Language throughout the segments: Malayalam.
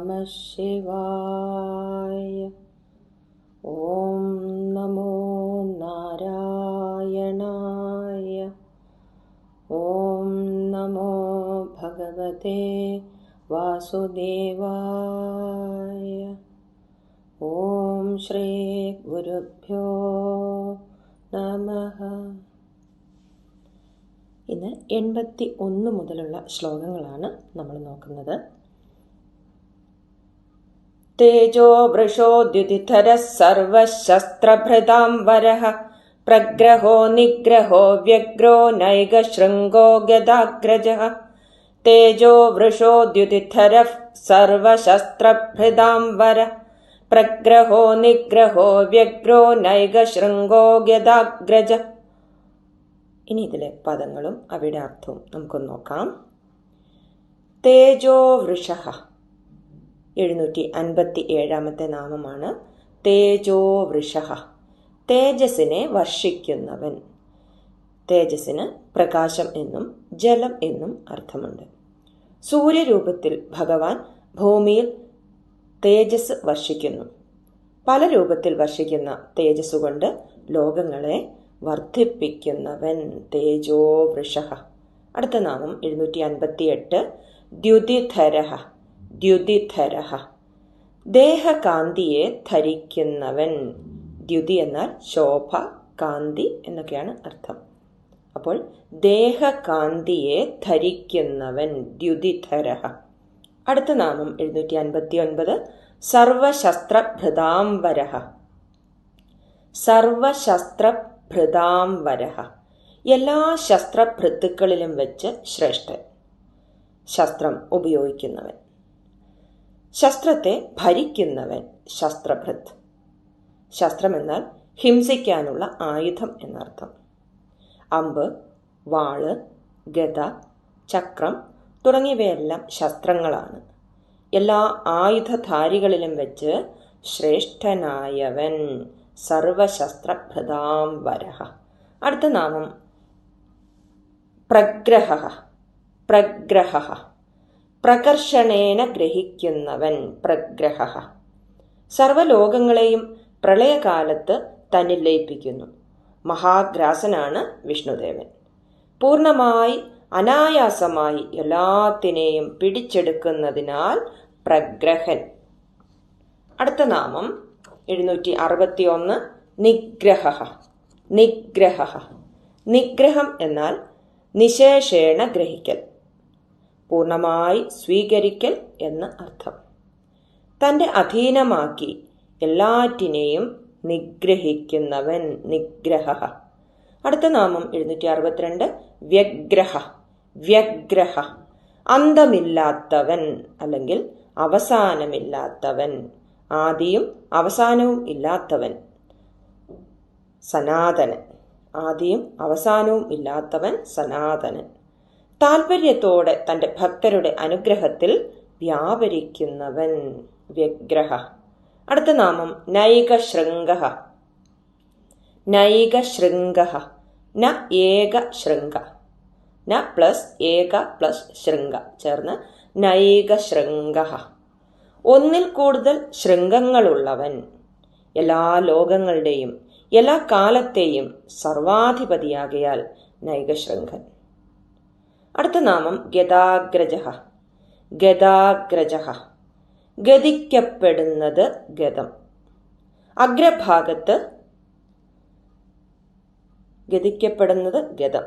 നമഃ ശിവായ. ഓം നമോ നാരായണായ. ഓം നമോ ഭഗവതേ വാസുദേവായ. ഓം ശ്രീ ഗുരുഭ്യോ നമഃ. ഇന്ന് 81 മുതലുള്ള ശ്ലോകങ്ങളാണ് നമ്മൾ നോക്കുന്നത്. തേജോ വൃഷോദ്യുതിധരഃ സർവശസ്ത്രഭൃതാംബരഃ പ്രഗ്രഹോ നിഗ്രഹോ വ്യഗ്രോ നൈകശൃംഗോ ഗദാഗ്രജഃ. തേജോ വൃഷോദ്യുതിധരഃ സർവശസ്ത്രഭൃതാംബരഃ പ്രഗ്രഹോ നിഗ്രഹോ വ്യഗ്രോ നൈകശൃംഗോ ഗദാഗ്രജഃ. ഇനി ഇതിലെ പദങ്ങളും അവയുടെ അർത്ഥവും നമുക്കൊന്ന് നോക്കാം. തേജോ വൃഷഃ 757 നാമമാണ്. തേജോ വൃഷഃ, തേജസ്സിനെ വർഷിക്കുന്നവൻ. തേജസ്സിന് പ്രകാശം എന്നും ജലം എന്നും അർത്ഥമുണ്ട്. സൂര്യരൂപത്തിൽ ഭഗവാൻ ഭൂമിയിൽ തേജസ് വർഷിക്കുന്നു. പല രൂപത്തിൽ വർഷിക്കുന്ന തേജസ് കൊണ്ട് ലോകങ്ങളെ വർദ്ധിപ്പിക്കുന്നവൻ. തേജോ വൃഷഃ. അടുത്ത നാമം 758 ദ്യുതിധരഃ. ദ്യുതിധരഃ, ദേഹകാന്തിയെ ധരിക്കുന്നവൻ. ദ്യുതി എന്നാൽ ശോഭ, കാന്തി എന്നൊക്കെയാണ് അർത്ഥം. അപ്പോൾ ദേഹകാന്തിയെ ധരിക്കുന്നവൻ ദ്യുതിധരഃ. അടുത്ത നാമം 759 സർവശസ്ത്രഭൃതാംബരഃ. സർവശസ്ത്രഭൃതാംബരഃ, എല്ലാ ശസ്ത്രഭൃത്തുക്കളിലും വെച്ച് ശ്രേഷ്ഠൻ. ശസ്ത്രം ഉപയോഗിക്കുന്നവൻ, ശസ്ത്രത്തെ ഭരിക്കുന്നവൻ. ശസ്ത്രഭൃത്. ശസ്ത്രം എന്നാൽ ഹിംസിക്കാനുള്ള ആയുധം എന്നർത്ഥം. അമ്പ്, വാള്, ഗദ, ചക്രം തുടങ്ങിയവയെല്ലാം ശസ്ത്രങ്ങളാണ്. എല്ലാ ആയുധധാരികളിലും വെച്ച് ശ്രേഷ്ഠനായവൻ. സർവശസ്ത്രഭൃതാംബരഃ. അടുത്ത നാമം പ്രഗ്രഹഃ. പ്രഗ്രഹഃ, പ്രകർഷണേന ഗ്രഹിക്കുന്നവൻ. പ്രഗ്രഹഃ, സർവലോകങ്ങളെയും പ്രളയകാലത്ത് തന്നിൽ ലയിപ്പിക്കുന്നു. മഹാഗ്രാസനാണ് വിഷ്ണുദേവൻ. പൂർണ്ണമായി അനായാസമായി എല്ലാത്തിനെയും പിടിച്ചെടുക്കുന്നതിനാൽ പ്രഗ്രഹൻ. അടുത്ത നാമം 761 നിഗ്രഹഃ. നിഗ്രഹഃ, നിഗ്രഹം എന്നാൽ നിശേഷേണ ഗ്രഹിക്കൽ, പൂർണ്ണമായി സ്വീകരിക്കൽ എന്ന് അർത്ഥം. തൻ്റെ അധീനമാക്കി എല്ലാറ്റിനെയും നിഗ്രഹിക്കുന്നവൻ. നിഗ്രഹഃ. അടുത്ത നാമം 762 വ്യഗ്രഹ. വ്യഗ്രഹ, അന്തമില്ലാത്തവൻ അല്ലെങ്കിൽ അവസാനമില്ലാത്തവൻ. ആദിയും അവസാനവും ഇല്ലാത്തവൻ. സനാതനൻ. ആദിയും അവസാനവും ഇല്ലാത്തവൻ സനാതനൻ. താൽപര്യത്തോടെ തൻ്റെ ഭക്തരുടെ അനുഗ്രഹത്തിൽ വ്യാപരിക്കുന്നവൻ. വ്യഗ്രഹ. അടുത്ത നാമം നൈകശൃംഗഃ. നൈകശൃംഗഃ, ന ഏക ശൃംഗ. ന പ്ലസ് ഏക പ്ലസ് ശൃംഗ ചേർന്ന് നൈകശൃംഗഃ. ഒന്നിൽ കൂടുതൽ ശൃംഗങ്ങളുള്ളവൻ. എല്ലാ ലോകങ്ങളുടെയും എല്ലാ കാലത്തെയും സർവാധിപതിയാകയാൽ നൈകശൃംഗൻ. അടുത്ത നാമം ഗദാഗ്രജഃ. ഗദാഗ്രജഃ, ഗതിക്കപ്പെടുന്നത് ഗതം. അഗ്രഭാഗത്ത് ഗതിക്കപ്പെടുന്നത് ഗതം.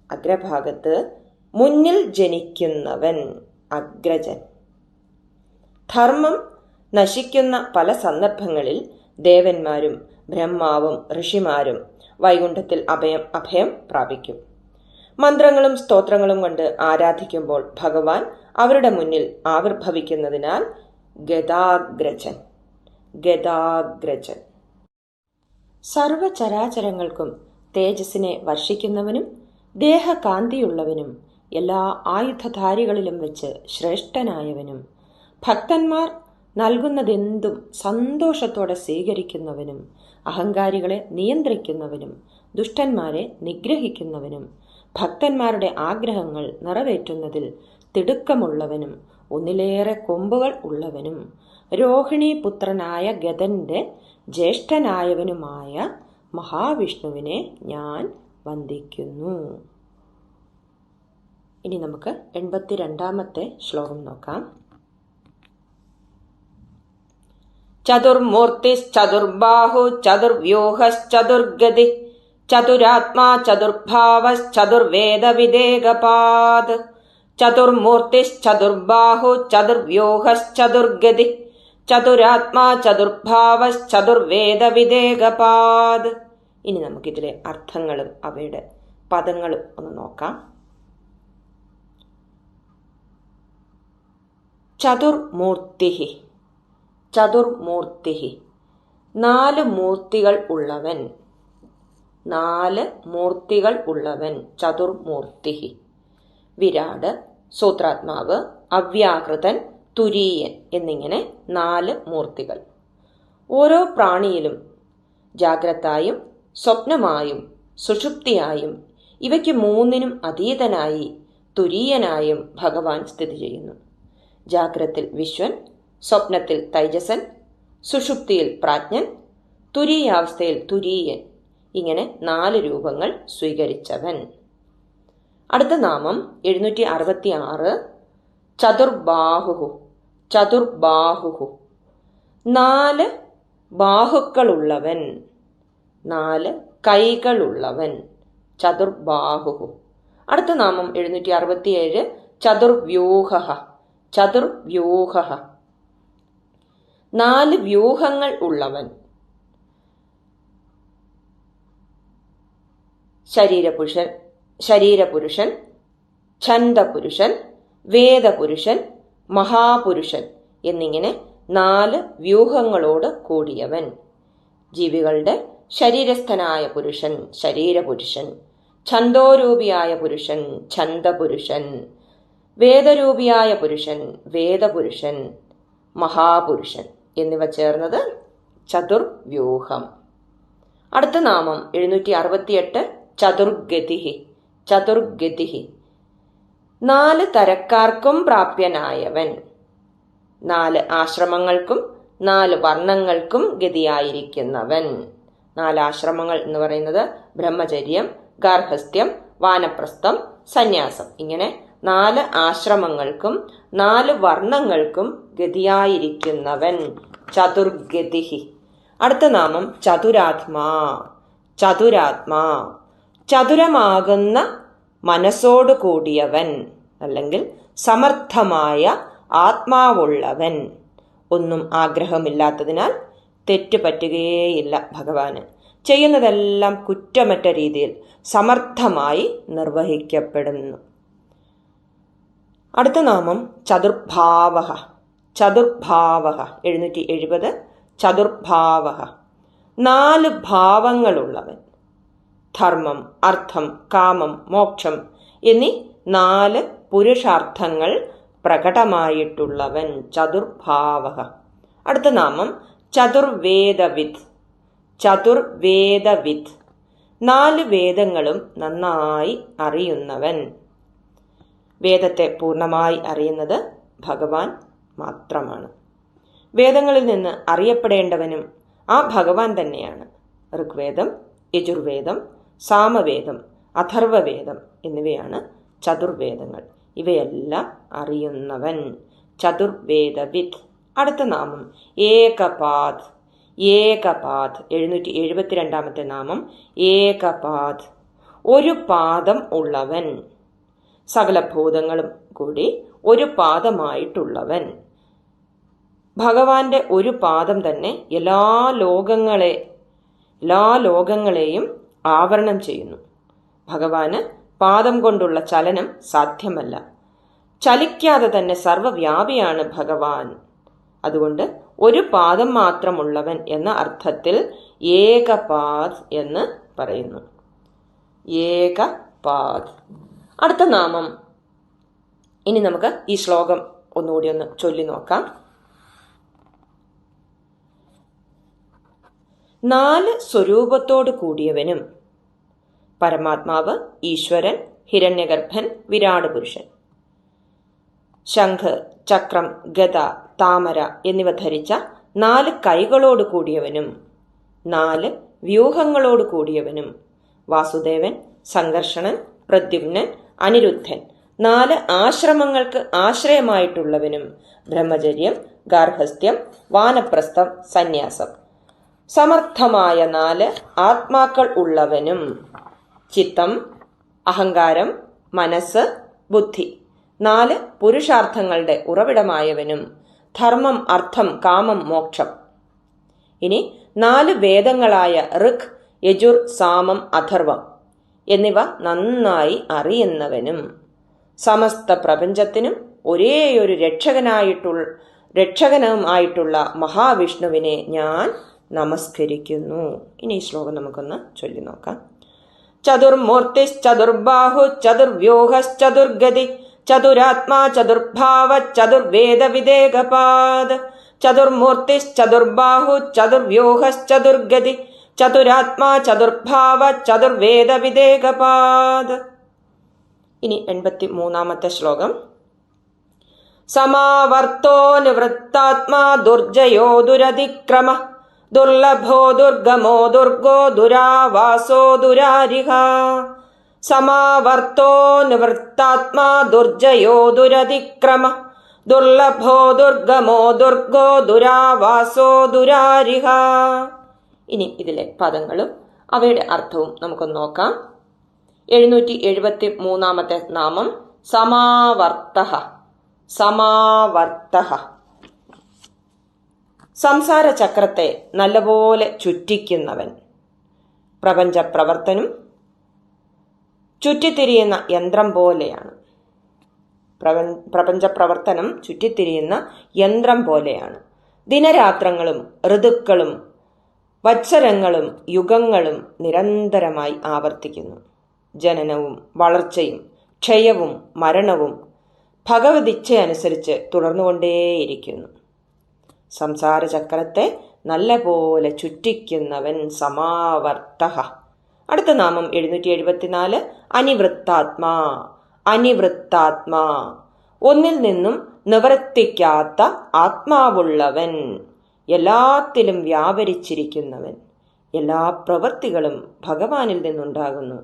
അഗ്രഭാഗത്ത് മുന്നിൽ ജനിക്കുന്നവൻ. അഗ്രജൻ. ധർമ്മം നശിക്കുന്ന പല സന്ദർഭങ്ങളിൽ ദേവന്മാരും ബ്രഹ്മാവും ഋഷിമാരും വൈകുണ്ഠത്തിൽ അഭയം പ്രാപിക്കും. മന്ത്രങ്ങളും സ്തോത്രങ്ങളും കൊണ്ട് ആരാധിക്കുമ്പോൾ ഭഗവാൻ അവരുടെ മുന്നിൽ ആവിർഭവിക്കുന്നതിനാൽ ഗദാഗ്രജൻ. ഗദാഗ്രജൻ. സർവചരാചരങ്ങൾക്കും തേജസ്സിനെ വർഷിക്കുന്നവനും ദേഹകാന്തിയുള്ളവനും എല്ലാ ആയുധധാരികളിലും വെച്ച് ശ്രേഷ്ഠനായവനും ഭക്തന്മാർ നൽകുന്നതെന്തും സന്തോഷത്തോടെ സ്വീകരിക്കുന്നവനും അഹങ്കാരികളെ നിയന്ത്രിക്കുന്നവനും ദുഷ്ടന്മാരെ നിഗ്രഹിക്കുന്നവനും ഭക്തന്മാരുടെ ആഗ്രഹങ്ങൾ നിറവേറ്റുന്നതിൽ തിടുക്കമുള്ളവനും ഒന്നിലേറെ കൊമ്പുകൾ ഉള്ളവനും രോഹിണി പുത്രനായ ഗദന്റെ ജ്യേഷ്ഠനായവനുമായ മഹാവിഷ്ണുവിനെ ഞാൻ വന്ദിക്കുന്നു. ഇനി നമുക്ക് 82-ാമത്തെ ശ്ലോകം നോക്കാം. ചതുർമൂർത്തിശ്ചതുർബാഹു ചതുർവ്യൂഹശ്ചതുർഗതി ചതുരാത്മാ ചതുർഭാവശ്ചതുർവേദവിദേകപാദ്. ചതുർമൂർത്തിശ്ചതുർബാഹു ചതുർവ്യൂഹശ്ചതുർഗതി ചതുരാത്മാ ചതുർഭാവശ്ചതുർവേദവിദേകപാദ്. ഇനി നമുക്കിതിലെ അർത്ഥങ്ങളും അവയുടെ പദങ്ങളും ഒന്ന് നോക്കാം. ചതുർമൂർത്തിഹി, ചതുർമൂർത്തിഹി, 4 മൂർത്തികൾ ഉള്ളവൻ, 4 മൂർത്തികൾ ഉള്ളവൻ. ചതുർമൂർത്തിഹി. വിരാട്, സൂത്രാത്മാവ്, അവ്യാകൃതൻ, തുരീയൻ എന്നിങ്ങനെ 4 മൂർത്തികൾ. ഓരോ പ്രാണിയിലും ജാഗ്രതായും സ്വപ്നമായും സുഷുപ്തിയായും ഇവയ്ക്ക് 3നും അതീതനായി തുരീയനായും ഭഗവാൻ സ്ഥിതി ചെയ്യുന്നു. ജാഗ്രത്തിൽ വിശ്വൻ, സ്വപ്നത്തിൽ തൈജസൻ, സുഷുപ്തിയിൽ പ്രാജ്ഞൻ, തുരീയാവസ്ഥയിൽ തുരീയൻ, ഇങ്ങനെ 4 രൂപങ്ങൾ സ്വീകരിച്ചവൻ. അടുത്ത നാമം 766 ചതുർബാഹുഹു. ചതുർബാഹുഹു, 4 ബാഹുക്കളുള്ളവൻ, 4 കൈകളുള്ളവൻ. ചതുർബാഹുഹു. അടുത്ത നാമം 767 ചതുർവ്യൂഹ. ചതുർവ്യൂഹ, 4 വ്യൂഹങ്ങൾ ഉള്ളവൻ. ശരീരപുരുഷൻ, ഛന്ദപുരുഷൻ, വേദപുരുഷൻ, മഹാപുരുഷൻ എന്നിങ്ങനെ 4 വ്യൂഹങ്ങളോട് കൂടിയവൻ. ജീവികളുടെ ശരീരസ്ഥനായ പുരുഷൻ ശരീരപുരുഷൻ, ഛന്ദോരൂപിയായ പുരുഷൻ ഛന്ദപുരുഷൻ, വേദരൂപിയായ പുരുഷൻ വേദപുരുഷൻ, മഹാപുരുഷൻ എന്നിവ ചേർന്നത് ചതുർവ്യൂഹം. അടുത്ത നാമം 768 ചതുർഗതിഹി. ചതുർഗതിഹി, 4 തരക്കാർക്കും പ്രാപ്യനായവൻ. 4 ആശ്രമങ്ങൾക്കും 4 വർണ്ണങ്ങൾക്കും ഗതിയായിരിക്കുന്നവൻ. 4 ആശ്രമങ്ങൾ എന്ന് പറയുന്നത് ബ്രഹ്മചര്യം, ഗാർഹസ്ഥ്യം, വാനപ്രസ്ഥം, സന്യാസം. ഇങ്ങനെ 4 ആശ്രമങ്ങൾക്കും 4 വർണ്ണങ്ങൾക്കും ഗതിയായിരിക്കുന്നവൻ. ചതുർഗതിഹി. അടുത്ത നാമം ചതുരാത്മാ. ചതുരാത്മാ, ചതുരമാകുന്ന മനസ്സോടു കൂടിയവൻ അല്ലെങ്കിൽ സമർത്ഥമായ ആത്മാവുള്ളവൻ. ഒന്നും ആഗ്രഹമില്ലാത്തതിനാൽ തെറ്റുപറ്റുകയേയില്ല ഭഗവാന്. ചെയ്യുന്നതെല്ലാം കുറ്റമറ്റ രീതിയിൽ സമർത്ഥമായി നിർവഹിക്കപ്പെടുന്നു. അടുത്ത നാമം ചതുർഭാവഃ. ചതുർഭാവഃ 770 ചതുർഭാവഃ, 4 ഭാവങ്ങളുള്ളവൻ. ധർമ്മം, അർത്ഥം, കാമം, മോക്ഷം എന്നീ 4 പുരുഷാർത്ഥങ്ങൾ പ്രകടമായിട്ടുള്ളവൻ. ചതുർഭാവഃ. അടുത്ത നാമം ചതുർവേദവിദ്. ചതുർവേദവിദ്, 4 വേദങ്ങളും നന്നായി അറിയുന്നവൻ. വേദത്തെ പൂർണ്ണമായി അറിയുന്നത് ഭഗവാൻ മാത്രമാണ്. വേദങ്ങളിൽ നിന്ന് അറിയപ്പെടേണ്ടവനും ആ ഭഗവാൻ തന്നെയാണ്. ഋഗ്വേദം, യജുർവേദം, സാമവേദം, അഥർവവേദം എന്നിവയാണ് ചതുർവേദങ്ങൾ. ഇവയെല്ലാം അറിയുന്നവൻ ചതുർവേദവിദ്. അടുത്ത നാമം ഏകപാദ്. ഏകപാദ് 772 നാമം ഏകപാദ്, 1 പാദം ഉള്ളവൻ. സകല ഭൂതങ്ങളും കൂടി 1 പാദമായിട്ടുള്ളവൻ. ഭഗവാന്റെ 1 പാദം തന്നെ എല്ലാ ലോകങ്ങളെയും ആവരണം ചെയ്യുന്നു. ഭഗവാന് പാദം കൊണ്ടുള്ള ചലനം സാധ്യമല്ല. ചലിക്കാതെ തന്നെ സർവവ്യാപിയാണ് ഭഗവാൻ. അതുകൊണ്ട് 1 പാദം മാത്രമുള്ളവൻ എന്ന അർത്ഥത്തിൽ ഏകപാദ് എന്ന് പറയുന്നു. ഏകപാദ്. അടുത്ത നാമം, ഇനി നമുക്ക് ഈ ശ്ലോകം ഒന്നുകൂടി ഒന്ന് ചൊല്ലി നോക്കാം. 4 സ്വരൂപത്തോടു കൂടിയവനും, പരമാത്മാവ്, ഈശ്വരൻ, ഹിരണ്യഗർഭൻ, വിരാട് പുരുഷൻ. ശംഖ്, ചക്രം, ഗദ, താമര എന്നിവ ധരിച്ച 4 കൈകളോട് കൂടിയവനും 4 വ്യൂഹങ്ങളോട് കൂടിയവനും വാസുദേവൻ, സംഘർഷണൻ, പ്രദ്യുമ്നൻ, അനിരുദ്ധൻ 4 ആശ്രമങ്ങൾക്ക് ആശ്രയമായിട്ടുള്ളവനും ബ്രഹ്മചര്യം, ഗാർഹസ്ഥ്യം, വാനപ്രസ്ഥം, സന്യാസം സമർത്ഥമായ 4 ആത്മാക്കൾ ഉള്ളവനും ചിത്തം, അഹങ്കാരം, മനസ്സ്, ബുദ്ധി 4 പുരുഷാർത്ഥങ്ങളുടെ ഉറവിടമായവനും ധർമ്മം, അർത്ഥം, കാമം, മോക്ഷം. ഇനി 4 വേദങ്ങളായ ഋക്, യജുർ, സാമം, അഥർവം എന്നിവ നന്നായി അറിയുന്നവനും സമസ്ത പ്രപഞ്ചത്തിനും ഒരേയൊരു രക്ഷകനുമായിട്ടുള്ള മഹാവിഷ്ണുവിനെ ഞാൻ നമസ്കരിക്കുന്നു. ഇനി ഈ ശ്ലോകം നമുക്കൊന്ന് ചൊല്ലി നോക്കാം. ചതുർമൂർത്തിശ്ചതുർബാഹു ചതുർവ്യൂഹശ്ചതുർഗതി ചതുരാത്മാ ചതുർഭാവ ചതുർവേദ വിദേകപാദ്. ചതുർമൂർത്തിശ്ചതുർബാഹു ചതുർവ്യൂഹശ്ചതുർഗതി ചതുരാത്മാ ചതുർഭാവ ചതുർവേദ വിദേകപാദ്. ഇനി 83-ാമത്തെ ശ്ലോകം. സമാവർത്തോ നിവൃത്താത്മാ ദുർജയോ ദുരതിക്രമ ദുർലഭോ ദുർഗമോ ദുർഗോ ദുരാവാസോ ദുരാരിഹ. സമാവർത്തോ നിവൃത്താത്മാ ദുർജയോ ദുരതിക്രമ ദുർലഭോ ദുർഗമോ ദുർഗോ ദുരാവാസോ ദുരാരിഹ. ഇനി ഇതിലെ പദങ്ങളും അവയുടെ അർത്ഥവും നമുക്കൊന്ന് നോക്കാം. 773-ാമത്തെ നാമം സമാവർത്തഃ. സമാവർത്തഃ സംസാര ചക്രത്തെ നല്ലപോലെ ചുറ്റിക്കുന്നവൻ. പ്രപഞ്ച പ്രവർത്തനം ചുറ്റിത്തിരിയുന്ന യന്ത്രം പോലെയാണ്. പ്രപഞ്ച പ്രവർത്തനം ചുറ്റിത്തിരിയുന്ന യന്ത്രം പോലെയാണ്. ദിനരാത്രങ്ങളും ഋതുക്കളും വത്സരങ്ങളും യുഗങ്ങളും നിരന്തരമായി ആവർത്തിക്കുന്നു. ജനനവും വളർച്ചയും ക്ഷയവും മരണവും ഭഗവദിച്ഛയനുസരിച്ച് തുടർന്നുകൊണ്ടേയിരിക്കുന്നു. സംസാര ചക്രത്തെ നല്ലപോലെ ചുറ്റിക്കുന്നവൻ സമാവർത്തഃ. അടുത്ത നാമം 774 അനിവൃത്താത്മാ. അനിവൃത്താത്മാ ഒന്നിൽ നിന്നും നിവർത്തിക്കാത്ത ആത്മാവുള്ളവൻ, എല്ലാത്തിലും വ്യാപരിച്ചിരിക്കുന്നവൻ. എല്ലാ പ്രവൃത്തികളും ഭഗവാനിൽ നിന്നുണ്ടാകുന്നു,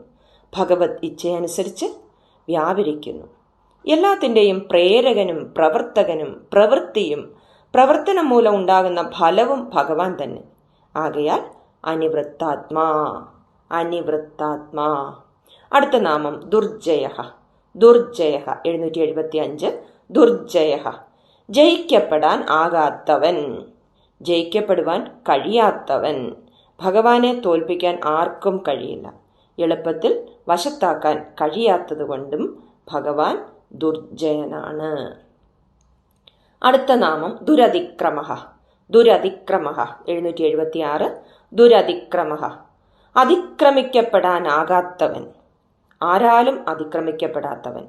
ഭഗവത് ഇച്ഛയനുസരിച്ച് വ്യാപരിക്കുന്നു. എല്ലാത്തിൻ്റെയും പ്രേരകനും പ്രവർത്തകനും പ്രവൃത്തിയും പ്രവർത്തനം മൂലം ഉണ്ടാകുന്ന ഫലവും ഭഗവാൻ തന്നെ. ആകയാൽ അനിവൃത്താത്മാ. അനിവൃത്താത്മാ. അടുത്ത നാമം ദുർജയഃ. ദുർജയഃ 775 ദുർജയഃ ജയിക്കപ്പെടാൻ ആകാത്തവൻ, ജയിക്കപ്പെടുവാൻ കഴിയാത്തവൻ. ഭഗവാനെ തോൽപ്പിക്കാൻ ആർക്കും കഴിയില്ല. എളുപ്പത്തിൽ വശത്താക്കാൻ കഴിയാത്തതുകൊണ്ടും ഭഗവാൻ ദുർജയനാണ്. അടുത്ത നാമം ദുരതിക്രമഃ. ദുരതിക്രമഃ 776 ദുരതിക്രമഃ അതിക്രമിക്കപ്പെടാനാകാത്തവൻ, ആരാലും അതിക്രമിക്കപ്പെടാത്തവൻ.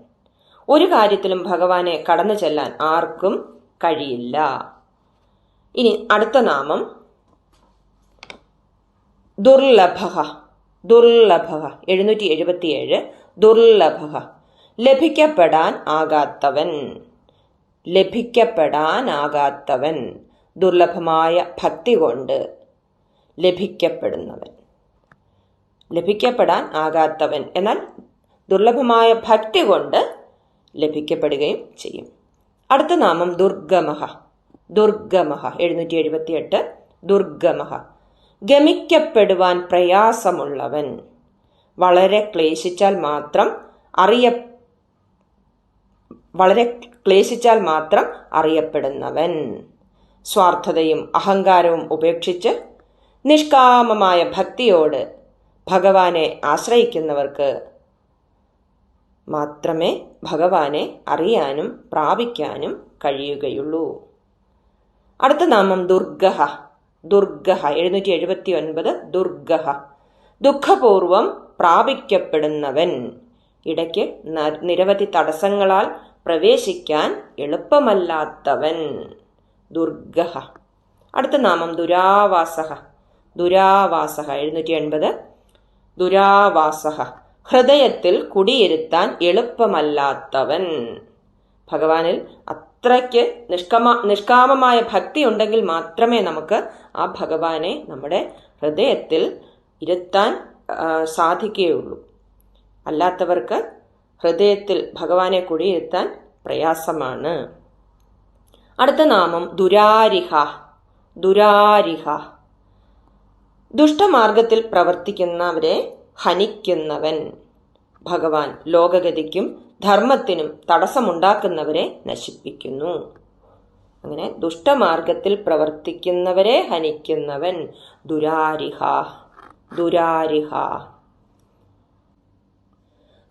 ഒരു കാര്യത്തിലും ഭഗവാനെ കടന്നു ചെല്ലാൻ ആർക്കും കഴിയില്ല. ഇനി അടുത്ത നാമം ദുർലഭഃ. ദുർലഭഃ 777 ദുർലഭഃ ലഭിക്കപ്പെടാൻ ആകാത്തവൻ. ലഭിക്കപ്പെടാനാകാത്തവൻ, ദുർലഭമായ ഭക്തി കൊണ്ട് ലഭിക്കപ്പെടുന്നവൻ. ലഭിക്കപ്പെടാൻ ആകാത്തവൻ എന്നാൽ ദുർലഭമായ ഭക്തി കൊണ്ട് ലഭിക്കപ്പെടുകയും ചെയ്യും. അടുത്ത നാമം ദുർഗമഃ. ദുർഗമഃ 778 ദുർഗമഃ ഗമിക്കപ്പെടുവാൻ പ്രയാസമുള്ളവൻ, വളരെ ക്ലേശിച്ചാൽ മാത്രം അറിയപ്പെടുന്നവൻ. സ്വാർത്ഥതയും അഹങ്കാരവും ഉപേക്ഷിച്ച് നിഷ്കാമമായ ഭക്തിയോട് ഭഗവാനെ ആശ്രയിക്കുന്നവർക്ക് മാത്രമേ ഭഗവാനെ അറിയാനും പ്രാപിക്കാനും കഴിയുകയുള്ളൂ. അടുത്ത നാമം ദുർഗഃ. ദുർഗഃ 779 ദുർഗഃ ദുഃഖപൂർവം പ്രാപിക്കപ്പെടുന്നവൻ, ഇടയ്ക്ക് നിരവധി തടസ്സങ്ങളാൽ പ്രവേശിക്കാൻ എളുപ്പമല്ലാത്തവൻ. ദുർഗഃ. അടുത്ത നാമം ദുരാവാസഃ. ദുരാവാസഃ 780 ദുരാവാസഃ ഹൃദയത്തിൽ കുടിയിരുത്താൻ എളുപ്പമല്ലാത്തവൻ. ഭഗവാനിൽ അത്ര അത്രയ്ക്ക് നിഷ്കാമമായ ഭക്തി ഉണ്ടെങ്കിൽ മാത്രമേ നമുക്ക് ആ ഭഗവാനെ നമ്മുടെ ഹൃദയത്തിൽ ഇരുത്താൻ സാധിക്കുകയുള്ളൂ. അല്ലാത്തവർക്ക് ഹൃദയത്തിൽ ഭഗവാനെ കുടിയിരുത്താൻ പ്രയാസമാണ്. അടുത്ത നാമം ദുരാരിഹ. ദുരാരിഹ, ദുഷ്ടമാർഗത്തിൽ പ്രവർത്തിക്കുന്നവരെ ഹനിക്കുന്നവൻ. ഭഗവാൻ ലോകഗതിക്കും ധർമ്മത്തിനും തടസ്സമുണ്ടാക്കുന്നവരെ നശിപ്പിക്കുന്നു. അങ്ങനെ ദുഷ്ടമാർഗത്തിൽ പ്രവർത്തിക്കുന്നവരെ ഹനിക്കുന്നവൻ ദുരാരിഹ. ദുരാരിഹ.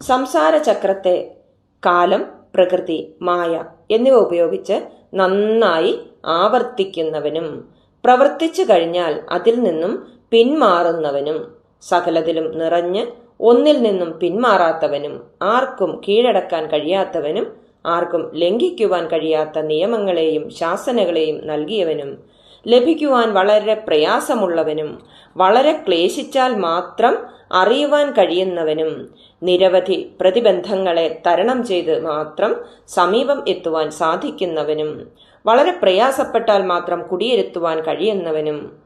സംസാരചക്രത്തെ കാലം, പ്രകൃതി, മായ എന്നിവ ഉപയോഗിച്ച് നന്നായി ആവർത്തിക്കുന്നവനും പ്രവർത്തിച്ചു കഴിഞ്ഞാൽ അതിൽ നിന്നും പിന്മാറുന്നവനും സകലതിലും നിറഞ്ഞ് ഒന്നിൽ നിന്നും പിന്മാറാത്തവനും ആർക്കും കീഴടക്കാൻ കഴിയാത്തവനും ആർക്കും ലംഘിക്കുവാൻ കഴിയാത്ത നിയമങ്ങളെയും ശാസനകളെയും നൽകിയവനും ലഭിക്കുവാൻ വളരെ പ്രയാസമുള്ളവനും വളരെ ക്ലേശിച്ചാൽ മാത്രം അറിയുവാൻ കഴിയുന്നവനും നിരവധി പ്രതിബന്ധങ്ങളെ തരണം ചെയ്ത് മാത്രം സമീപം എത്തുവാൻ സാധിക്കുന്നവനും വളരെ പ്രയാസപ്പെട്ടാൽ മാത്രം കുടിയിരുത്തുവാൻ കഴിയുന്നവനും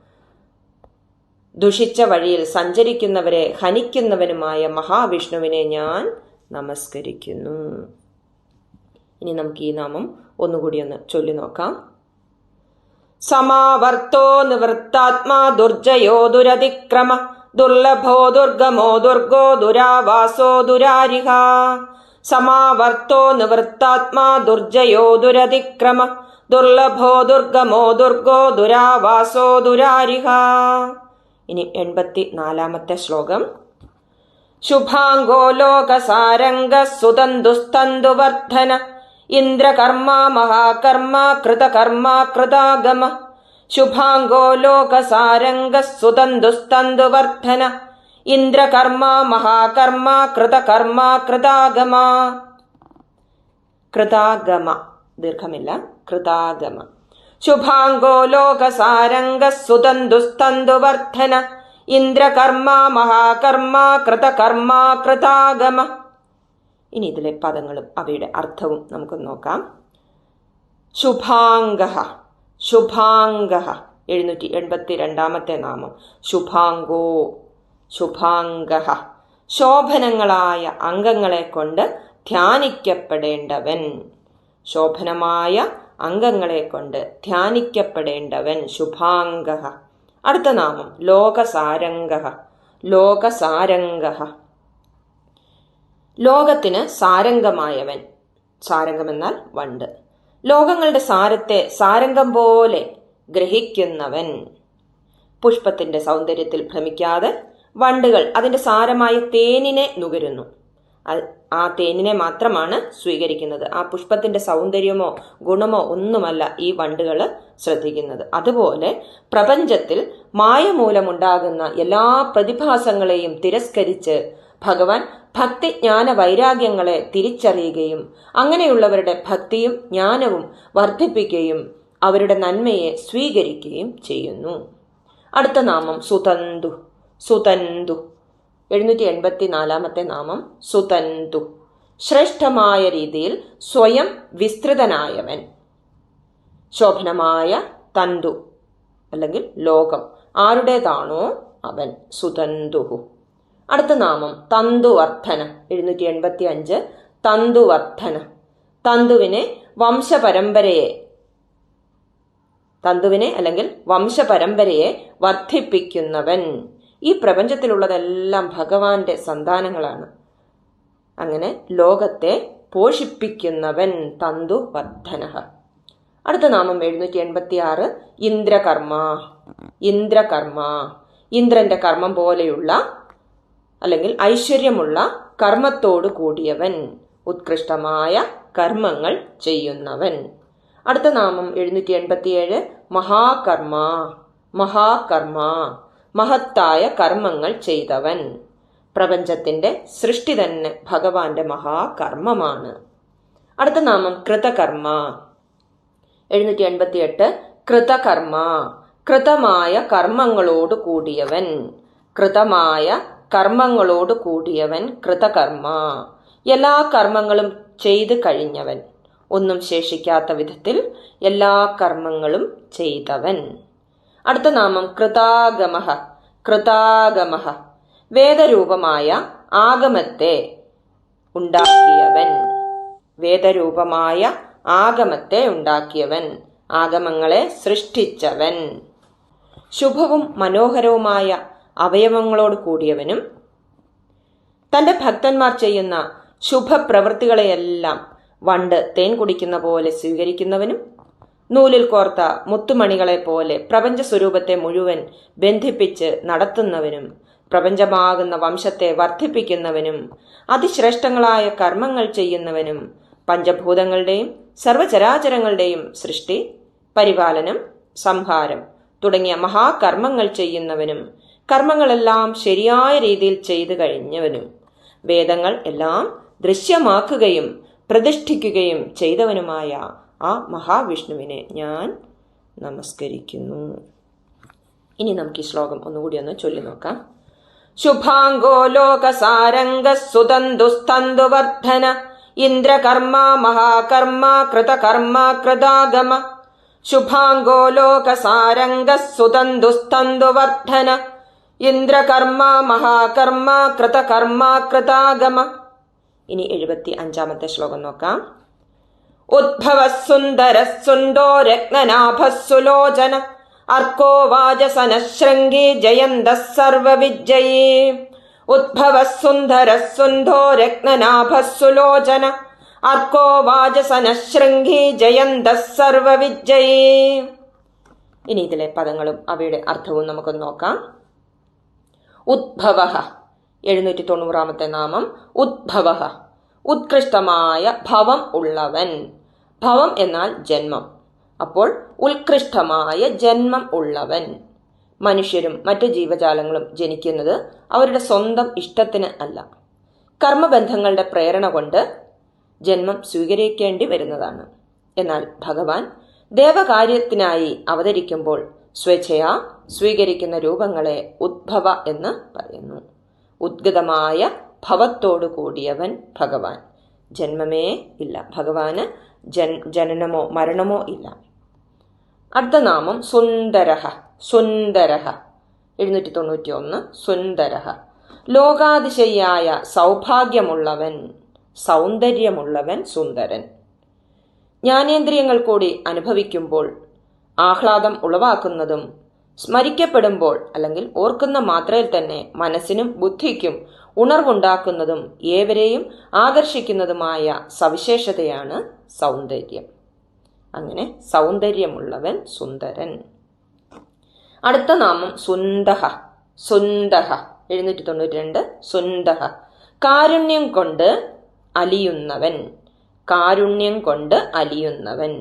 ദുഷിച്ച വഴിയിൽ സഞ്ചരിക്കുന്നവരെ ഹനിക്കുന്നവനുമായ മഹാവിഷ്ണുവിനെ ഞാൻ നമസ്കരിക്കുന്നു. ഇനി നമുക്ക് ഈ നാമം ഒന്നുകൂടി ഒന്ന് ചൊല്ലി നോക്കാം. സമാവർത്തോ നിവൃത്താത്മാ ദുർജയോ ദുരതിക്രമ ദുർലഭോ ദുർഗമോ ദുർഗോ ദുരാവാസോ ദുരാരിഹ. സമാവർത്തോ നിവൃത്താത്മാ ദുർജയോ ദുരതിക്രമ ദുർലഭോ ദുർഗമോ ദുർഗോ ദുരാവാസോ ദുരാരിഹ. ഇനി 84-ാമത്തെ ശ്ലോകം. ശുഭാംഗോ ലോകസാരംഗ സുതന്തുസ്തന്തുവർദ്ധന ഇന്ദ്രകർമ്മ മഹാകർമ്മ കൃതകർമ്മ കൃതാഗമ. ശുഭാംഗോ ലോകസാരംഗ സുതന്തുസ്തന്തുവർദ്ധന ഇന്ദ്രകർമ്മ മഹാകർമ്മ കൃതകർമ്മ കൃതാഗമ. കൃതാഗമ, ദീർഘമില്ല, കൃതാഗമ. ശുഭാംഗോ ലോകസാരംഗ സുതന്തുസ്തന്തുവർദ്ധന ഇന്ദ്രകർമ്മ മഹാകർമ്മ കൃതകർമ്മ കൃതാഗമ. ഇനി ഇതിലെ പദങ്ങളും അവയുടെ അർത്ഥവും നമുക്ക് നോക്കാം. ശുഭാംഗഃ. ശുഭാംഗഃ 782-ാമത്തെ നാമം. ശുഭാംഗോ. ശുഭാംഗഃ ശോഭനങ്ങളായ അംഗങ്ങളെ കൊണ്ട് ധ്യാനിക്കപ്പെടേണ്ടവൻ. ശോഭനമായ അംഗങ്ങളെ കൊണ്ട് ധ്യാനിക്കപ്പെടേണ്ടവൻ ശുഭാംഗഃ. അടുത്ത നാമം ലോകസാരംഗഃ. ലോകസാരംഗഃ ലോകത്തിന് സാരംഗമായവൻ. സാരംഗം എന്നാൽ വണ്ട്. ലോകങ്ങളുടെ സാരത്തെ സാരംഗം പോലെ ഗ്രഹിക്കുന്നവൻ. പുഷ്പത്തിന്റെ സൗന്ദര്യത്തിൽ ഭ്രമിക്കാതെ വണ്ടുകൾ അതിന്റെ സാരമായ തേനിനെ നുകരുന്നു. ആ തേനിനെ മാത്രമാണ് സ്വീകരിക്കുന്നത്. ആ പുഷ്പത്തിന്റെ സൗന്ദര്യമോ ഗുണമോ ഒന്നുമല്ല ഈ വണ്ടുകൾ ശ്രദ്ധിക്കുന്നത്. അതുപോലെ പ്രപഞ്ചത്തിൽ മായ മൂലമുണ്ടാകുന്ന എല്ലാ പ്രതിഭാസങ്ങളെയും തിരസ്കരിച്ച് ഭഗവാൻ ഭക്തി ജ്ഞാന വൈരാഗ്യങ്ങളെ തിരിച്ചറിയുകയും അങ്ങനെയുള്ളവരുടെ ഭക്തിയും ജ്ഞാനവും വർദ്ധിപ്പിക്കുകയും അവരുടെ നന്മയെ സ്വീകരിക്കുകയും ചെയ്യുന്നു. അടുത്ത നാമം സുതന്തു. സുതന്തു 784-ാമത്തെ നാമം. സുതന്തു ശ്രേഷ്ഠമായ രീതിയിൽ സ്വയം വിസ്തൃതനായവൻ. ശോഭനമായ തന്തു അല്ലെങ്കിൽ ലോകം ആരുടേതാണോ അവൻ സുതന്തുഹു. അടുത്ത നാമം തന്തുവർദ്ധന 785. തന്തുവർദ്ധന തന്തുവിനെ അല്ലെങ്കിൽ വംശപരമ്പരയെ വർദ്ധിപ്പിക്കുന്നവൻ. ഈ പ്രപഞ്ചത്തിലുള്ളതെല്ലാം ഭഗവാന്റെ സന്താനങ്ങളാണ്. അങ്ങനെ ലോകത്തെ പോഷിപ്പിക്കുന്നവൻ തന്തുവർദ്ധന. അടുത്ത നാമം 786. ഇന്ദ്രകർമ്മ. ഇന്ദ്രകർമ്മ ഇന്ദ്രന്റെ കർമ്മം പോലെയുള്ള അല്ലെങ്കിൽ ഐശ്വര്യമുള്ള കർമ്മത്തോടു കൂടിയവൻ. ഉത്കൃഷ്ടമായ കർമ്മങ്ങൾ ചെയ്യുന്നവൻ. അടുത്ത നാമം 787. മഹാകർമ്മ. മഹാകർമ്മ മഹത്തായ കർമ്മങ്ങൾ ചെയ്തവൻ. പ്രപഞ്ചത്തിന്റെ സൃഷ്ടി തന്നെ ഭഗവാന്റെ മഹാകർമ്മമാണ്. അടുത്ത നാമം കൃതകർമ്മ. 788. കൃതകർമ്മ കൃതമായ കർമ്മങ്ങളോട് കൂടിയവൻ. കൃതമായ കർമ്മങ്ങളോട് കൂടിയവൻ കൃതകർമ്മ എല്ലാ കർമ്മങ്ങളും ചെയ്തു കഴിഞ്ഞവൻ. ഒന്നും ശേഷിക്കാത്ത വിധത്തിൽ എല്ലാ കർമ്മങ്ങളും ചെയ്തവൻ. അടുത്ത നാമം കൃതാഗമഃ. കൃതാഗമഃ വേദരൂപമായ ആഗമത്തെ ഉണ്ടാക്കിയവൻ. വേദരൂപമായ ആഗമത്തെ ഉണ്ടാക്കിയവൻ, ആഗമങ്ങളെ സൃഷ്ടിച്ചവൻ. ശുഭവും മനോഹരവുമായ അവയവങ്ങളോട് കൂടിയവനും തന്റെ ഭക്തന്മാർ ചെയ്യുന്ന ശുഭപ്രവൃത്തികളെയെല്ലാം വണ്ട് തേൻ കുടിക്കുന്ന പോലെ സ്വീകരിക്കുന്നവനും നൂലിൽ കോർത്ത മുത്തുമണികളെ പോലെ പ്രപഞ്ച സ്വരൂപത്തെ മുഴുവൻ ബന്ധിപ്പിച്ച് നടത്തുന്നവനും പ്രപഞ്ചമാകുന്ന വംശത്തെ വർദ്ധിപ്പിക്കുന്നവനും അതിശ്രേഷ്ഠങ്ങളായ കർമ്മങ്ങൾ ചെയ്യുന്നവനും പഞ്ചഭൂതങ്ങളുടെയും സർവചരാചരങ്ങളുടെയും സൃഷ്ടി, പരിപാലനം, സംഹാരം തുടങ്ങിയ മഹാകർമ്മങ്ങൾ ചെയ്യുന്നവനും കർമ്മങ്ങളെല്ലാം ശരിയായ രീതിയിൽ ചെയ്തു കഴിഞ്ഞവനും വേദങ്ങൾ എല്ലാം ദൃശ്യമാക്കുകയും പ്രതിഷ്ഠിക്കുകയും ചെയ്തവനുമായ ആ മഹാവിഷ്ണുവിനെ ഞാൻ നമസ്കരിക്കുന്നു. ഇനി നമുക്ക് ഈ ശ്ലോകം ഒന്നുകൂടി ഒന്ന് ചൊല്ലി നോക്കാം. ശുഭാംഗോ ലോകസാരംഗ സുതന്തുസ്തന്തുവർദ്ധന ഇന്ദ്രകർമ്മ മഹാകർമ്മ കൃതകർമ്മ കൃതാഗമ. ശുഭാംഗോ ലോകസാരംഗ സുതന്തുസ്തന്തുവർദ്ധന ഇന്ദ്രകർമ്മ മഹാകർമ്മ കൃതകർമ്മ കൃതാഗമ. ഇനി 75-ാമത്തെ ശ്ലോകം നോക്കാം. ഉദ്ഭവ സുന്ദര സുന്ദോ രത്നനാഭസുലോചന അർക്കോ വാജസന ശൃംഗി ജയന്ത സർവവിജയീ. ഉദ്ഭവ സുന്ദര സുന്ദോ രത്നനാഭസുലോചന അർക്കോ വാജസന ശൃംഗി ജയന്ത സർവവിജയീ. ഇനി ഇതിലെ പദങ്ങളും അവയുടെ അർത്ഥവും നമുക്കൊന്ന് നോക്കാം. ഉദ്ഭവ 790-ാമത്തെ നാമം ഉദ്ഭവ. ഉത്കൃഷ്ടമായ ഭവം ഉള്ളവൻ. ഭവം എന്നാൽ ജന്മം. അപ്പോൾ ഉത്കൃഷ്ടമായ ജന്മം ഉള്ളവൻ. മനുഷ്യരും മറ്റു ജീവജാലങ്ങളും ജനിക്കുന്നത് അവരുടെ സ്വന്തം ഇഷ്ടത്തിന് അല്ല, കർമ്മബന്ധങ്ങളുടെ പ്രേരണ കൊണ്ട് ജന്മം സ്വീകരിക്കേണ്ടി വരുന്നതാണ്. എന്നാൽ ഭഗവാൻ ദേവകാര്യത്തിനായി അവതരിക്കുമ്പോൾ സ്വേച്ഛയാ സ്വീകരിക്കുന്ന രൂപങ്ങളെ ഉദ്ഭവ എന്ന് പറയുന്നു. ഉദ്ഗതമായ ഭവത്തോടു കൂടിയവൻ ഭഗവാൻ. ജന്മമേ ഇല്ല, ഭഗവാന് ജനനമോ മരണമോ ഇല്ല. അടുത്ത നാമം സുന്ദരഃ. സുന്ദരഃ 791 സുന്ദരഃ ലോകാതിശയായ സൗഭാഗ്യമുള്ളവൻ, സൗന്ദര്യമുള്ളവൻ, സുന്ദരൻ. ജ്ഞാനേന്ദ്രിയങ്ങൾ കൂടി അനുഭവിക്കുമ്പോൾ ആഹ്ലാദം ഉളവാക്കുന്നതും സ്മരിക്കപ്പെടുമ്പോൾ അല്ലെങ്കിൽ ഓർക്കുന്ന മാത്രയിൽ തന്നെ മനസ്സിനും ബുദ്ധിക്കും ഉണർവുണ്ടാക്കുന്നതും ഏവരെയും ആകർഷിക്കുന്നതുമായ സവിശേഷതയാണ് സൗന്ദര്യം. അങ്ങനെ സൗന്ദര്യമുള്ളവൻ സുന്ദരൻ. അടുത്ത നാമം സുന്ദഹ. സുന്ദഹ 792 സുന്ദഹ കാരുണ്യം കൊണ്ട് അലിയുന്നവൻ. കാരുണ്യം കൊണ്ട് അലിയുന്നവൻ.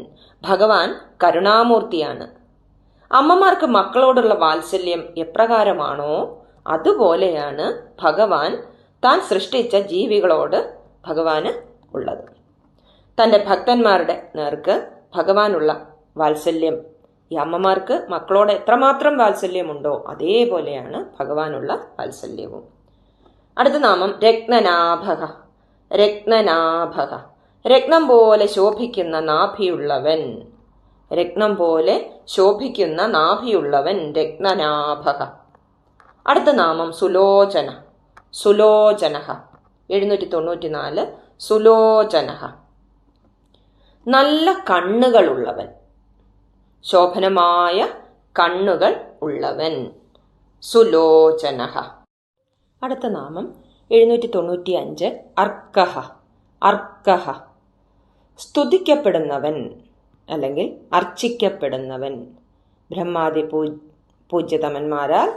ഭഗവാൻ കരുണാമൂർത്തിയാണ്. അമ്മമാർക്ക് മക്കളോടുള്ള വാത്സല്യം എപ്രകാരമാണോ അതുപോലെയാണ് ഭഗവാൻ താൻ സൃഷ്ടിച്ച ജീവികളോട് ഭഗവാന് ഉള്ളത്. തൻ്റെ ഭക്തന്മാരുടെ നേർക്ക് ഭഗവാനുള്ള വാത്സല്യം ഈ അമ്മമാർക്ക് മക്കളോട് എത്രമാത്രം വാത്സല്യമുണ്ടോ അതേപോലെയാണ് ഭഗവാനുള്ള വാത്സല്യവും. അടുത്ത നാമം രത്നനാഭക. രത്നനാഭക രത്നം പോലെ ശോഭിക്കുന്ന നാഭിയുള്ളവൻ. രത്നം പോലെ ശോഭിക്കുന്ന നാഭിയുള്ളവൻ രത്നനാഭക. അടുത്ത നാമം സുലോചന. സുലോചന 794 സുലോചന നല്ല കണ്ണുകളുള്ളവൻ, ശോഭനമായ കണ്ണുകൾ ഉള്ളവൻ. സുലോചന. അടുത്ത നാമം 795 അർക്കഹ. അർക്കഹ സ്തുതിക്കപ്പെടുന്നവൻ അല്ലെങ്കിൽ അർച്ചിക്കപ്പെടുന്നവൻ. ബ്രഹ്മാദി പൂജ്യതമന്മാരാൽ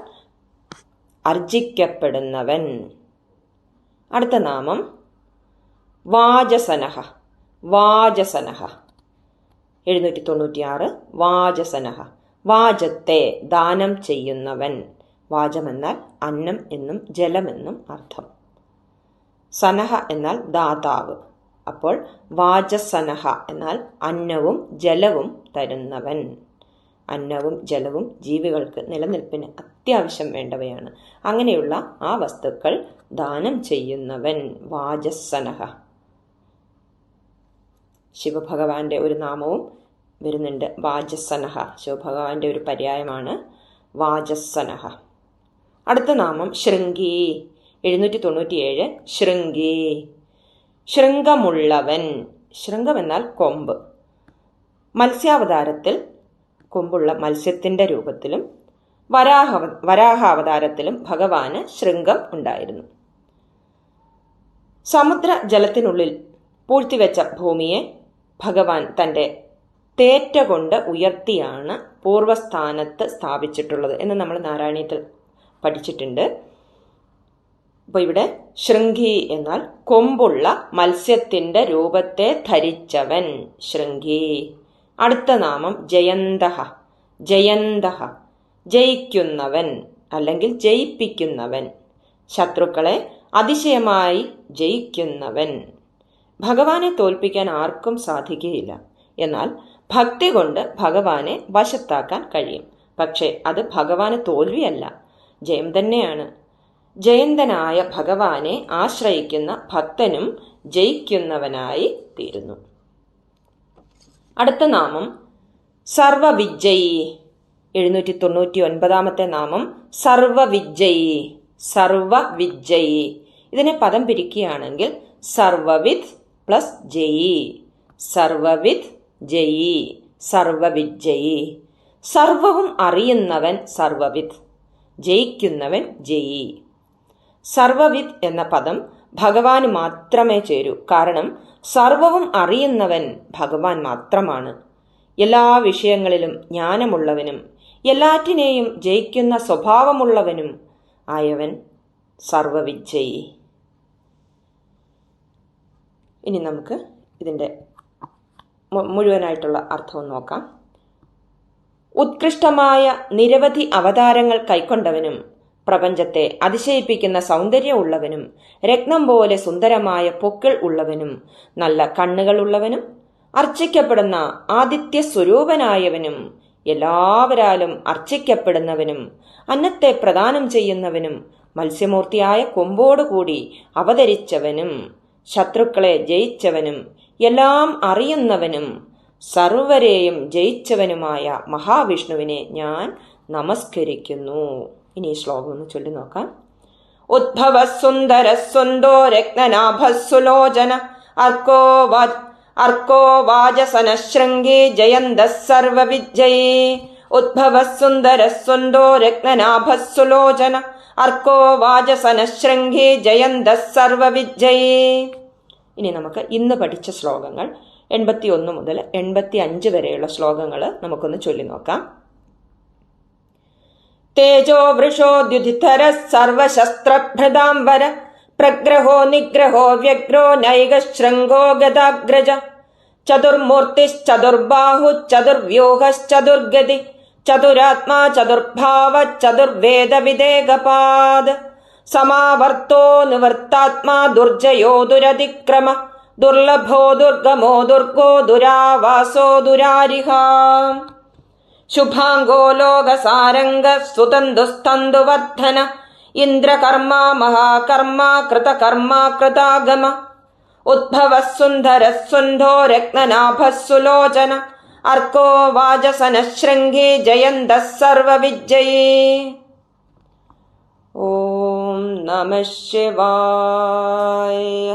അർജിക്കപ്പെടുന്നവൻ. അടുത്ത നാമം വാജസനഹ. വാജസനഹ 796 വാജസനഹ വാജത്തെ ദാനം ചെയ്യുന്നവൻ. വാജമെന്നാൽ അന്നം എന്നും ജലമെന്നും അർത്ഥം. സനഹ എന്നാൽ ദാതാവ്. അപ്പോൾ വാജസനഹ എന്നാൽ അന്നവും ജലവും തരുന്നവൻ. അന്നവും ജലവും ജീവികൾക്ക് നിലനിൽപ്പിന് അത്യാവശ്യം വേണ്ടവയാണ്. അങ്ങനെയുള്ള ആ വസ്തുക്കൾ ദാനം ചെയ്യുന്നവൻ വാജസനഹ. ശിവഭഗവാന്റെ ഒരു നാമവും വരുന്നുണ്ട്, വാജസ്സനഹ. ശിവഭഗവാന്റെ ഒരു പര്യായമാണ് വാജസ്സനഹ. അടുത്ത നാമം ശൃംഗി. 797 ശൃംഗി. ശൃംഗമുള്ളവൻ. ശൃംഗം എന്നാൽ കൊമ്പ്. മത്സ്യാവതാരത്തിൽ കൊമ്പുള്ള മത്സ്യത്തിൻ്റെ രൂപത്തിലും വരാഹാവതാരത്തിലും ഭഗവാന് ശൃംഗം ഉണ്ടായിരുന്നു. സമുദ്ര ജലത്തിനുള്ളിൽ പൂഴ്ത്തിവെച്ച ഭൂമിയെ ഭഗവാൻ തൻ്റെ തേറ്റ കൊണ്ട് ഉയർത്തിയാണ് പൂർവസ്ഥാനത്ത് സ്ഥാപിച്ചിട്ടുള്ളത് എന്ന് നമ്മൾ നാരായണീയത്തിൽ പഠിച്ചിട്ടുണ്ട്. അപ്പോൾ ഇവിടെ ശൃംഗി എന്നാൽ കൊമ്പുള്ള മത്സ്യത്തിൻ്റെ രൂപത്തെ ധരിച്ചവൻ ശൃംഗി. അടുത്ത നാമം ജയന്തഹ. ജയന്തഹ ജയിക്കുന്നവൻ അല്ലെങ്കിൽ ജയിപ്പിക്കുന്നവൻ, ശത്രുക്കളെ അതിശയമായി ജയിക്കുന്നവൻ. ഭഗവാനെ തോൽപ്പിക്കാൻ ആർക്കും സാധിക്കുകയില്ല. എന്നാൽ ഭക്തി കൊണ്ട് ഭഗവാനെ വശത്താക്കാൻ കഴിയും. പക്ഷേ അത് ഭഗവാന് തോൽവിയല്ല, ജയം തന്നെയാണ്. ജയന്തനായ ഭഗവാനെ ആശ്രയിക്കുന്ന ഭക്തനും ജയിക്കുന്നവനായി തീരുന്നു. അടുത്ത നാമം സർവവിജയി. 799 നാമം സർവവിജയി. സർവവിജയി. ഇതിനെ പദം പിരിക്കുകയാണെങ്കിൽ സർവവിദ് പ്ലസ് ജയി. സർവവിദ് ജയി. സർവവിജയി. സർവവും അറിയുന്നവൻ സർവവിദ്, ജയിക്കുന്നവൻ ജയി. സർവവിദ് എന്ന പദം ഭഗവാന് മാത്രമേ ചേരൂ. കാരണം സർവവും അറിയുന്നവൻ ഭഗവാൻ മാത്രമാണ്. എല്ലാ വിഷയങ്ങളിലും ജ്ഞാനമുള്ളവനും എല്ലാറ്റിനെയും ജയിക്കുന്ന സ്വഭാവമുള്ളവനും ആയവൻ സർവവിജയി. ഇനി നമുക്ക് ഇതിൻ്റെ മുഴുവനായിട്ടുള്ള അർത്ഥം നോക്കാം. ഉത്കൃഷ്ടമായ നിരവധി അവതാരങ്ങൾ കൈക്കൊണ്ടവനും പ്രപഞ്ചത്തെ അതിശയിപ്പിക്കുന്ന സൗന്ദര്യമുള്ളവനും രത്നം പോലെ സുന്ദരമായ പൊക്കിൾ ഉള്ളവനും നല്ല കണ്ണുകളുള്ളവനും അർച്ചിക്കപ്പെടുന്ന ആദിത്യ സ്വരൂപനായവനും എല്ലാവരാലും അർച്ചിക്കപ്പെടുന്നവനും അന്നത്തെ പ്രദാനം ചെയ്യുന്നവനും മത്സ്യമൂർത്തിയായ കൊമ്പോടുകൂടി അവതരിച്ചവനും ശത്രുക്കളെ ജയിച്ചവനും എല്ലാം അറിയുന്നവനും സർവരെയും ജയിച്ചവനുമായ മഹാവിഷ്ണുവിനെ ഞാൻ നമസ്കരിക്കുന്നു. ഇനി ഈ ശ്ലോകം ഒന്ന് ചൊല്ലി നോക്കാം. ഉദ്ഭവ സുന്ദര സ്വന്തോ രത്നനാഭസുലോചന അർക്കോ വാജസന ശൃംഗി ജയന്ത സർവവിജയി. ഉദ്ഭവ സുന്ദര സ്വന്തോ രത്നനാഭസുലോചന അർക്കോ വാജസന ശൃംഗി ജയന്ത സർവവിജയി. ഇനി നമുക്ക് ഇന്ന് പഠിച്ച ശ്ലോകങ്ങൾ 81 മുതൽ 85 വരെയുള്ള ശ്ലോകങ്ങൾ നമുക്കൊന്ന് ചൊല്ലി നോക്കാം. തേജോ വൃഷോദ്യുധിധര സർവശസ്ത്രഭൃതാംബര പ്രഗ്രഹോ നിഗ്രഹോ വ്യഗ്രോ നൈകശൃംഗോ ഗദാഗ്രജ ചതുർമൂർത്തിശ്ചതുർബാഹുശ്ചതുർവ്യൂഹശ്ചതുർഗതി ചതുരാത്മാ ചതുർഭാവ ചതുർവേദവിദേകപാദ് സമാവർത്തോ നിവർത്താത്മാ ദുർജയോ ദുരതിക്രമ ദുർലഭോ ദുർഗമോ ദുർഗോ ദുരാവാസോ ദുരാരിഹ ശുഭാംഗോ ലോകസാരംഗ സുതന്തുസ്തന്തുവർദ്ധന ഇന്ദ്രകർമ്മ മഹാകർമ്മ കൃതകർമ്മ കൃതാഗമ ഉദ്ഭവ സുന്ദര സുന്ധോ രത്നനാഭസുലോചന അർക്കോ വാജസന ശൃംഗി ജയന്ത സർവവിജയി. ഓം നമഃ ശിവായ.